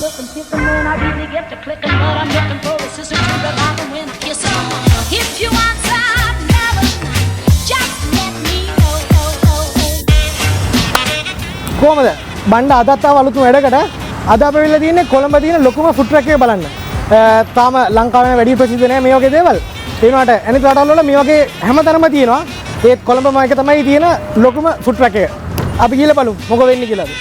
looking picking when I really get to clicking, but I'm looking for a sister to the rock and when I kiss her. If you want some love, just let me know. කොහමද? බණ්ඩ අදත් ආව අලුත් වැඩකට. අද අපි වෙලා තියෙන්නේ කොළඹ තියෙන ලොකුම ෆුඩ් ට්‍රක් එක බලන්න. තාම ලංකාවේ වැඩි ප්‍රසිද්ධ නැහැ මේ වගේ දේවල්. ඒ වුණාට අනිත් රටවල් වල මේ වගේ හැමතැනම තියෙනවා. ඒත් කොළඹ මාක තමයි තියෙන ලොකුම ෆුඩ් ට්‍රක් එක. අපි ගිහලා බලමු මොකද වෙන්නේ කියලාද.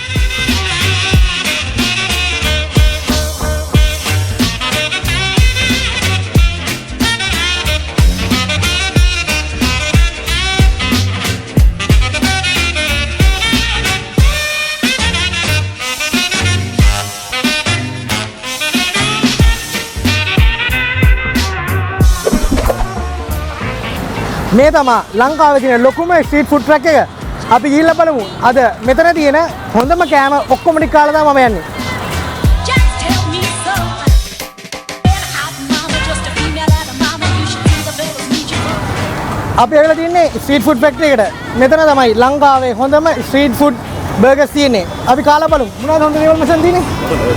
මේ තමයි ලංකාවේ තියෙන ලොකුම ස්ට්‍රීට් ෆුඩ් ට්‍රක් එක. අපි ගිහිල්ලා බලමු. අද මෙතන තියෙන හොඳම කෑම ඔක්කොම ටික කාලා තමයි මම යන්නේ. අපි ඇවිල්ලා තින්නේ ස්ට්‍රීට් ෆුඩ් ෆැක්ටරි එකට. මෙතන තමයි ලංකාවේ හොඳම ස්ට්‍රීට් ෆුඩ් බර්ගර්ස් තියෙන්නේ. අපි කාලා බලමු. මොනවද හොඳ දේවල් මෙතන තියෙන්නේ?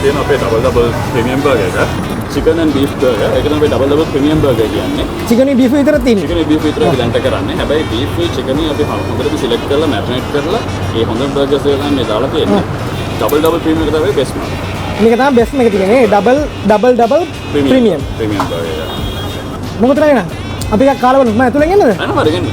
තියෙනවා අපේ ඩබල් ප්‍රීමියම් බර්ගර් එක. chicken and beef burger. ඒක තමයි double premium burger කියන්නේ. chicken and beef විතරක් තියෙන්නේ. chicken and beef විතරක් blend කරන්නේ. හැබැයි beef chicken අපි හොඳට select කරලා marinate කරලා ඒ හොඳ burgers එක තමයි මේ දාලා තියෙන්නේ. double premium එක තමයි best one. මේක තමයි best එක තියෙන්නේ. double premium burger එක. මොකද නේද? අපි එකක් කාලා බලමු. මම ඇතුලෙන් එන්නද? අනේ හරි ගන්න.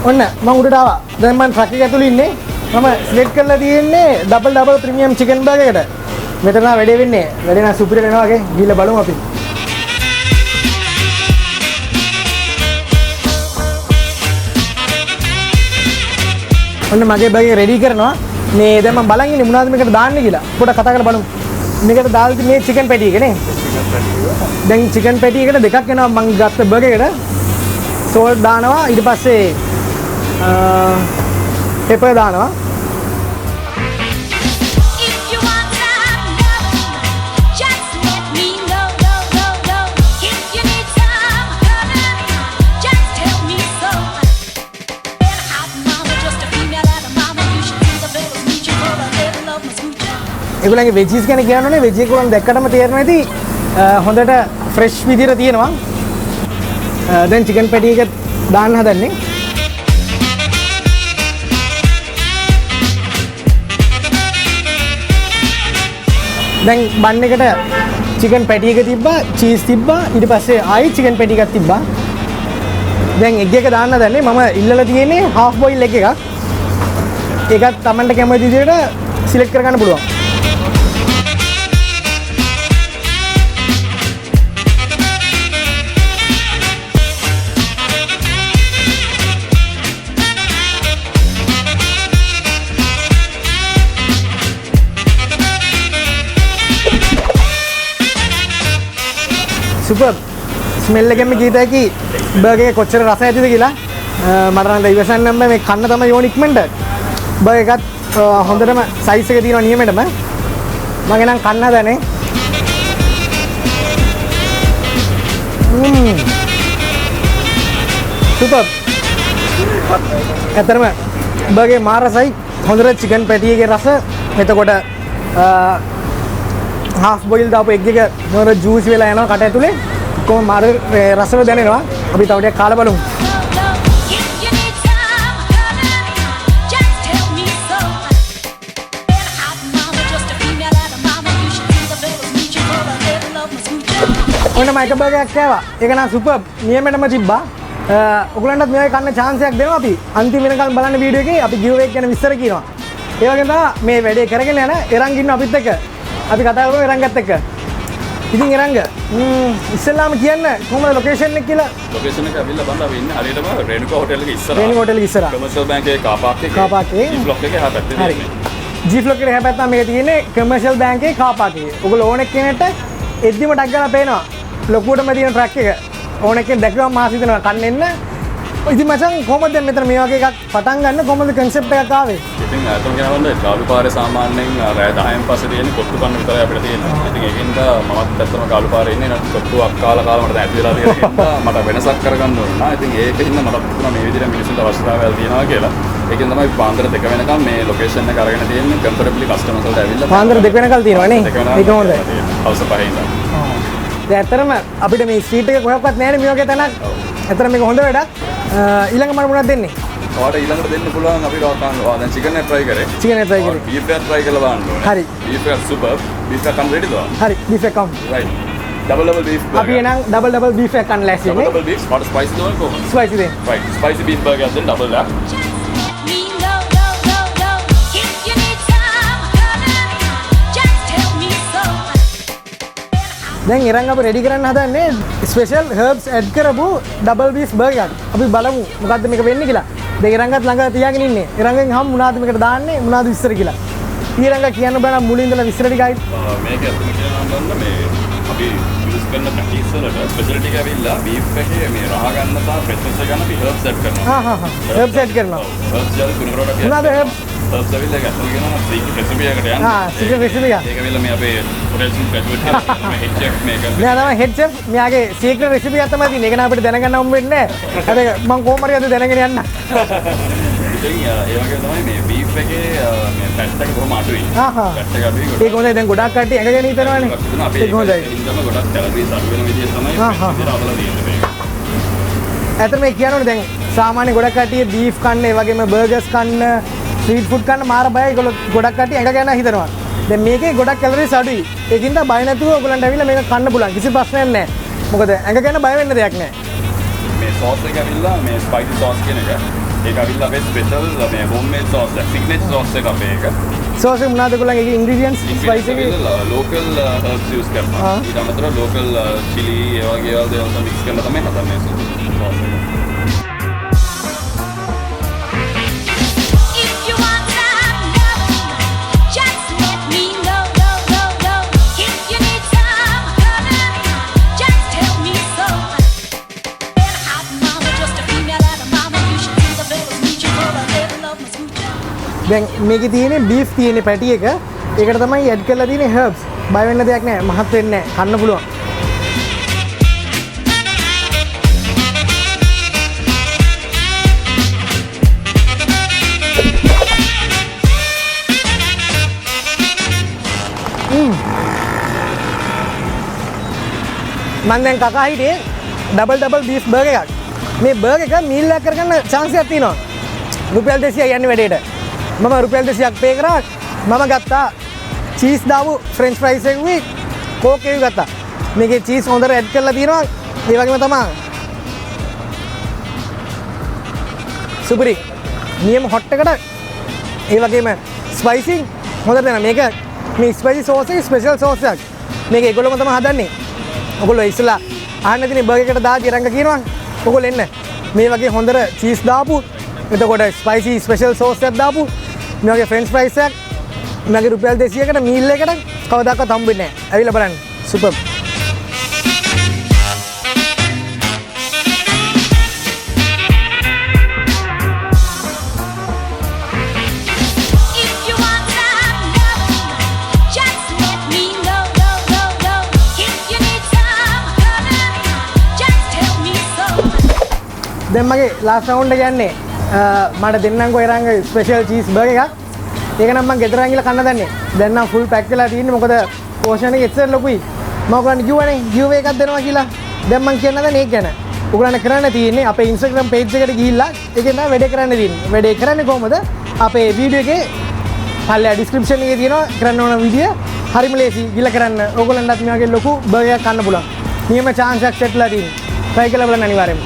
ඔන්න මම උඩට ආවා. දැන් මම ට්‍රක් එක ඇතුළේ ඉන්නේ. මම සිලෙක්ට් කරලා තියෙන්නේ double premium chicken burger එකට. මෙතන වැඩේ වෙන්නේ. වැඩේ නම් සුපිරි වෙනවා වගේ. ගිහලා බලමු අපි. ඔන්න මගේ burger රෙඩි කරනවා. මේ දැන් මම බලන් ඉන්නේ මොනවද මේකට දාන්නේ කියලා. පොඩ්ඩක් කතා කරලා බලමු. මේකට දාලා තියෙන්නේ chicken patty එක නේ. දැන් chicken patty එකට දෙකක් එනවා මම ගත්ත burger එකට. salt දානවා ඊට පස්සේ pepper දානවා. ඒගොල්ලන්ගේ veggies ගැන කියනෝනේ veg එක උන් දැක්කටම තේරෙනවා ඇති හොඳට fresh විදිහට තියෙනවා. දැන් chicken patty එක දාන්න හදන්නේ. දැන් බන් එකට chicken patty එක තිබ්බා, cheese තිබ්බා, ඊට පස්සේ ආයි chicken patty එකක් තිබ්බා. දැන් egg එක දාන්න හදන්නේ. මම ඉල්ලලා තියෙන්නේ half boil egg එකක්. ඒකත් Tamanට කැමති විදිහට select කරගන්න පුළුවන්. super smell එකෙන්ම කීත හැකි බර්ගර් එක කොච්චර රස ඇතිද කියලා. මට නම් ඉවසන්න බෑ මේ කන්න තමයි ඕන ඉක්මනට. බර්ගර් එකත් හොඳටම සයිස් එක තියෙනවා නියමෙටම. මම එනම් කන්න හදනේ. super. ඇත්තටම බර්ගර් මාර රසයි. හොඳට chicken patty එකේ රස. එතකොට half boil දාපු egg එක මොන juicy වෙලා යනවා කට ඇතුලේ. කොහොම මාර රසව දැනෙනවා. අපි තව ටිකක් කාලා බලමු. ඔන්න මම එක බර්ගර් එකක් කෑවා. ඒක නම් සුපර්. නියමෙටම තිබ්බා. ඔයගලන්ටත් මේ වගේ කන්න chance එකක් දෙනවා අපි. අන්තිම වෙනකල් බලන්න වීඩියෝ එකේ අපි give away ගැන විස්තර කියනවා. ඒ වගේම තමයි මේ වැඩේ කරගෙන යන එරන් ඉන්න අපිත් එක්ක. අපි කතා කරමු එරංගත් එක්ක. ඉතින් එරංග ඉස්සෙල්ලාම කියන්න කොහමද ලොකේෂන් එක කියලා. ලොකේෂන් එක අවිල්ලා බණ්ඩ අපි ඉන්නේ හරියටම රේණුකා හොටෙල් එකේ ඉස්සරහා. රේණුකා හොටෙල් එකේ ඉස්සරහා. කමර්ෂල් බැංක් එකේ කාර් පාක් එකේ. කාර් පාක් එකේ. G block එකේ එහා පැත්තේ තියෙන්නේ. G block එකේ එහා පැත්තේ මේක තියෙන්නේ කමර්ෂල් බැංක් එකේ කාර් පාක් එකේ. ඔයගොල්ලෝ ඕන එක්කෙනෙක්ට එද්දිම ටක් ගාලා පේනවා. ලොකුවටම තියෙන ට්‍රක් එක. ඕන එක්කෙනෙක් දැක්කම මාස් හිතනවා කන්න එන්න. ඉතින් මචං කොහොමද දැන් මෙතන මේ වගේ එකක් පටන් ගන්න කොහොමද කන්සෙප්ට් එකක් ආවේ? ඉතින් අතම කියනවනේ ගාලු පාරේ සාමාන්‍යයෙන් රෑ 10න් පස්සේ තියෙන කොට්ටු කන්න විතරයි අපිට තියෙන්නේ. ඉතින් ඒකින්ද මමත් ඇත්තටම ගාලු පාරේ ඉන්නේ නේ කොට්ටුවක් කාලා මට ඇති වෙලා තියෙනවා. මට වෙනසක් කරගන්න ඕන නා. ඉතින් ඒකින්ද මට පුදුම මේ විදිහට මිනිස්සුන්ට අවශ්‍යතාවයල් තියෙනවා කියලා. ඒකෙන් තමයි පාන්දර 2 වෙනකම් මේ ලොකේෂන් එක අරගෙන තියෙන්නේ කම්ෆර්ටබ්ලි කස්ටමර්ස් වලට ඇවිල්ලා. පාන්දර 2 වෙනකල් තියෙනවා නේ. ඒක හොඳයි. හවස 5 ඉඳන්. දැන් ඇත්තටම අපිට මේ ස්ට්‍රීට් එක කොහොක්වත් නැහැ නේ මේ වගේ තැනක්. ඇත්තටම මේක හොඳ වැඩක්. ඊළඟ මට මොනවද දෙන්නේ? ඔයාලට ඊළඟට දෙන්න පුළුවන් අපිට දැන් චිකන් එක try කරේ. චිකන් එක try කරේ. බීෆ් එක try කරලා බලන්න ඕනේ. හරි. බීෆ් එක super. බීෆ් එක කන් ready ද? හරි. බීෆ් එක කම්. right. double beef burger. අපි එනම් double beef එකක් ගන්න ලෑස්ති නේ. double beef මට spicy දවල් කොහොමද? ස්පයිසි දෙන්න. right. spicy beef burger එකක් දෙන්න double එකක්. Me no. If you need some honey, just tell me so. දැන් ඉරන් අපි රෙඩි කරන්න හදන්නේ ස්පෙෂල් හර්බ්ස් ඇඩ් කරපු ඩබල් බීෆ් බර්ගර් එකක්. අපි බලමු මොකද්ද මේක වෙන්නේ කියලා. දැන් ඉරංගත් ළඟ තියාගෙන ඉන්නේ. ඉරංගෙන් හම් මොනවද මේකට දාන්නේ මොනවද විස්තර කියලා. ඊරංග කියන්න බෑ නම් මුලින් ඉඳලා විස්තර ටිකයි. මේක ඇත්තම කියනවා නම් මේ අපි යූස් කරන පැටිස් වලට ස්පෙෂලිටි එක ඇවිල්ලා බීෆ් එකේ මේ රහ ගන්න සහ ෆ්‍රෙෂ්නස් එක ගන්න අපි හර්බ්ස් ඇඩ් කරනවා. හර්බ්ස් ඇඩ් කරනවා. හර්බ්ස් ජල් කුණුරෝඩ මොනවද herbs? හර්බ්ස් ඇවිල්ලා ගන්න කියනවා සීක්‍රට් රෙසිපි එකකට යන්න. secret recipe එක. ඒක ඇවිල්ලා මේ අපේ පොටෙන්ෂල් ග්‍රැජුවේට් මේ හෙඩ් චෙෆ් මේක. මෙයා තමයි හෙඩ් චෙෆ්. මෙයාගේ secret recipe එක තමයි තියෙන්නේ. ඒක නම් අපිට දැනගන්න හම්බ වෙන්නේ නැහැ. හැබැයි මම කොහොම හරි අද දැනගෙන යන්න. ඉතින් ඒ වගේ තමයි මේ බීෆ් එකේ මේ ෆැට් එක කොහොම අඩුයි. ෆැට් එක අඩුයි. ඒක හොඳයි. දැන් ගොඩක් කට්ටිය ඇඟගෙන හිතනවානේ. ඒක හොඳයි. ඉතින්ම ගොඩක් කැලරිස් අඩු වෙන විදිහ තමයි විදිහට අපල තියෙන්නේ. ඇත්තට මේ කියනවනේ දැන් සාමාන්‍ය ගොඩක් කට්ටිය බීෆ් කන්න, ඒ වගේම බර්ගර්ස් කන්න, ස්ට්‍රීට් ෆුඩ් කන්න මාර බයයි. ඒගොල්ලෝ ගොඩක් කට්ටිය ඇඟ ගැන හිතනවා. දැන් මේකේ ගොඩක් කැලරිස් අඩුයි. ඒකින්ද බය නැතුව ඔයගොල්ලන්ට ඇවිල්ලා මේක කන්න පුළුවන්. කිසි ප්‍රශ්නයක් නැහැ. මොකද ඇඟ ගැන බය වෙන්න දෙයක් නැහැ. මේ සෝස් එක ඇවිල්ලා මේ ස්පයිසි සෝස් කියන එක ඒක ඇවිල්ලා අපේ ස්පෙෂල් මේ හෝම්මේඩ් සෝස් එක සිග්නේචර් සෝස් එක අපේ එක. සෝස් එක මොනවද ඔයගොල්ලන්ගේ ඉන්ග්‍රීඩියන්ට්ස් ස්පයිසි එකේ ලෝකල් හර්බ්ස් යූස් කරනවා. ඊට අමතරව ලෝකල් චිලි ඒ වගේ දේවල් තමයි මික්ස් කරලා තමයි හදන්නේ සෝස් එක. If you want some love, just let me know. If you need some honey, just tell me so. Hot mama, just a female and a mama. You should see the fellas meet you for a little of my smooch. දැන් මේකේ තියෙන්නේ beef තියෙන්නේ පැටි එක. ඒකට තමයි add කරලා තියෙන්නේ හර්බ්ස්. බය වෙන්න දෙයක් නැහැ. මහත් වෙන්නේ නැහැ. කන්න පුළුවන්. මම දැන් කකා හිටියේ ඩබල් බීෆ් බර්ගර් එකක්. මේ බර්ගර් එක මීල් එකක් කරගන්න chance එකක් තියෙනවා. රුපියල් 200යි යන්නේ වැඩේට. මම රුපියල් 200ක් පේ කරා. මම ගත්තා චීස් දාපු ෆ්‍රෙන්ච් ෆ්‍රයිස් එකකුයි කෝක් එකක් ගත්තා. මේකේ චීස් හොඳට ඇඩ් කරලා තියෙනවා. ඒ වගේම තමයි සුපිරි. නියම හොට් එකට ඒ වගේම ස්පයිසි හොඳට දෙනවා. මේක මේ ස්පයිසි සෝස් එක ස්පෙෂල් සෝස් එකක්. මේක ඒගොල්ලෝම තමයි හදන්නේ. ඔයගොල්ලෝ ඉස්සලා අහන්න තියෙන බර්ගර් එකට දාලා ඉරංග කියනවා. ඔයගොල්ලෝ එන්න. මේ වගේ හොඳට චීස් දාපු එතකොට ස්පයිසි ස්පෙෂල් සෝස් එකක් දාපු මේ වගේ ෆ්‍රෙන්ච් ෆ්‍රයිස් එකක් මගේ රුපියල් 200කට මීල් එකකට කවදාකවත් හම්බෙන්නේ නැහැ. ඇවිල්ලා බලන්න. Super. If you want some love, just let me know. If you need some honey, just tell me so. දැන් මගේ ලාස්ට් රවුන්ඩ් එක යන්නේ මට දෙන්නම්කෝ ඉරංග ස්පෙෂල් චීස් බර්ගර් එකක්. ඒක නම් මම ගෙදර ගිහලා කන්න දන්නේ. දැන් නම් ෆුල් පැක් වෙලා තියෙන්නේ. මොකද පෝෂන් එක එච්චර ලොකුයි. මම ඔයගොල්ලන්ට කිව්වනේ ගිව් එකක් දෙනවා කියලා. දැන් මම කියන්න දන්නේ ඒක ගැන. ඔයගොල්ලන්ට කරන්න තියෙන්නේ අපේ Instagram page එකට ගිහිල්ලා ඒකෙන් තමයි වැඩේ කරන්න තියෙන්නේ. වැඩේ කරන්නේ කොහොමද? අපේ වීඩියෝ එකේ පල්ලෙහා description එකේ තියෙනවා කරන්න ඕන විදිය. හරිම ලේසි. ගිහලා කරන්න. ඔයගොල්ලන්ටත් මේ වගේ ලොකු බර්ගර් එකක් කන්න පුළුවන්. නියම chance එකක් set වෙලා තියෙන්නේ. try කරලා බලන්න අනිවාර්යයෙන්ම.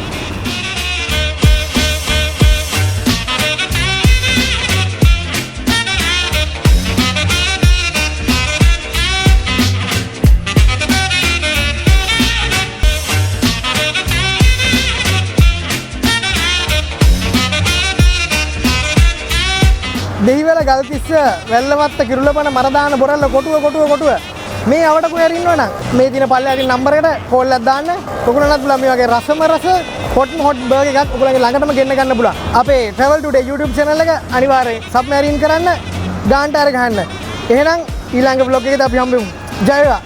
දෙහිවල ගල්කිස්ස වැල්ලවත්ත කිරුළපන මරදාන බොරල්ල කොටුව මේ අවට කොහේ ඉන්නවනම් මේ දින පල්ලෙහාගේ නම්බර එකට කෝල් එකක් දාන්න. ඔයගොල්ලන්ට පුළුවන් මේ වගේ රසම රස hot burger එකක් ඔයගොල්ලන්ගේ ළඟටම ගෙන්න ගන්න පුළුවන්. අපේ travel today YouTube channel එක අනිවාර්යෙන් submarine කරන්න ගාන්ට අර ගහන්න. එහෙනම් ඊළඟ vlog එකේදී අපි හම්බෙමු. ජය වේවා.